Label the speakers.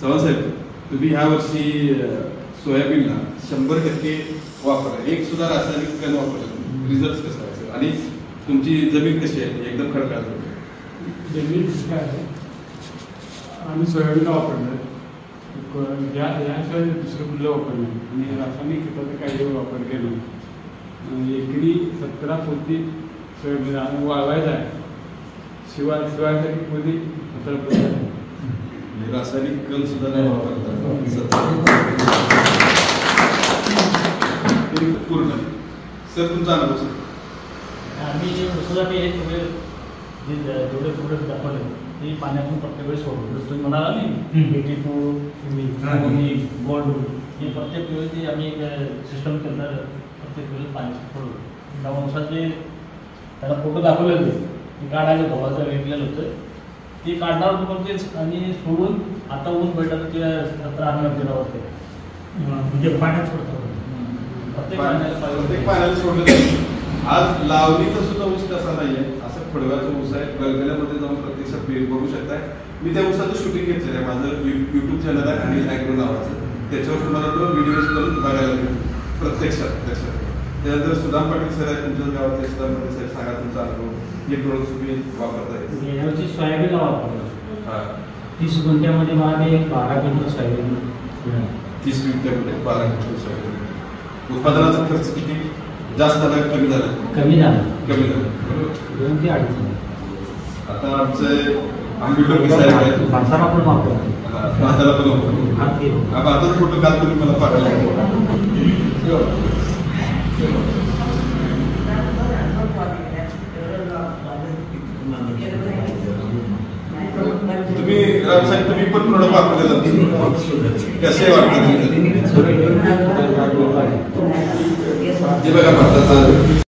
Speaker 1: चव्हाण साहेब, तुम्ही ह्या वर्षी सोयाबीनला 100% वापरला, एक सुद्धा रासायनिक खत वापरलं, रिझल्ट कसा आहे आणि तुमची जमीन कशी आहे? एकदम खडकाळ
Speaker 2: जमीन काय आहे, आम्ही सोयाबीनला वापरलं, याशिवाय दुसरं कुठलं वापरलं आणि रासायनिक खताचा काही वापर केला. एकरी 17 पोती सोयाबीन आणि वाळवायचं आहे, शिवायसाठी पोती 17 पोती आहे.
Speaker 1: रासायनिक खत सुद्धा नाही वापरतात पूर्ण. सर तुमचा अनुभव सर.
Speaker 3: आम्ही ऊसासाठी हे सगळे जेवढे प्रोडक्ट दाखवले ते पाण्यातून प्रत्येक वेळेस सोडतो. जसं तुम्ही म्हणाला नाही 82 गोल्ड, हे प्रत्येक वेळेस आम्ही एक सिस्टम केलं, प्रत्येक वेळेस पाणी सोडलं. तेव्हा ऊसाचे त्याला फोटो दाखवले होते, ते काढायला गव्हाचं वेगलेलं होतं, ते काढणार होतं पण तेच आणि सोडून आता ऊन भेटत ते 17-18 दिनावरती म्हणजे पाण्यात सोडतो. प्रत्येक
Speaker 1: पाण्याला सोडलं. आज लावणीचा सुद्धा ऊस कसा नाहीये, असं फडव्याचा ऊस आहे, गलगल्यामध्ये जाऊन प्रत्यक्षात बघू शकताय. मी त्या ऊसाचं शूटिंग घेतलेलं आहे, माझं युट्यूब चॅनल आहे आणि ॲग्रो नावाचं, त्याच्यावर तुम्हाला तो व्हिडिओज करून बघायला मिळेल प्रत्यक्षात. त्यानंतर सुदाम पाटील सर आहे तुमच्या गावातले, सुदाम पाटील साहेब सांगा तुमचा अनुभव, हे प्रोडक्ट तुम्ही वापरताय.
Speaker 3: यावर्षी सोयाबीनला वापरलं. 30 गुंठ्यामध्ये मला 12 क्विंटल सोयाबीन.
Speaker 1: 30 गुंठ्यामध्ये 12 quintal soybean. उत्पादनाचा खर्च किती जास्त झाला कमी झाला?
Speaker 3: कमी झाला.
Speaker 1: 2
Speaker 3: ते 2.5.
Speaker 1: आता आमचे आंबेडकर साहेब आहेत,
Speaker 3: भाताला पण वापरतो.
Speaker 1: भाताला पण वापरतो. भाताचा फोटो काल तुम्ही मला पाठवला. तुम्ही रामसाहेब तुम्ही पण प्रोडक्ट वापरलेलं कसे वाटतं? जे बघा भारताचं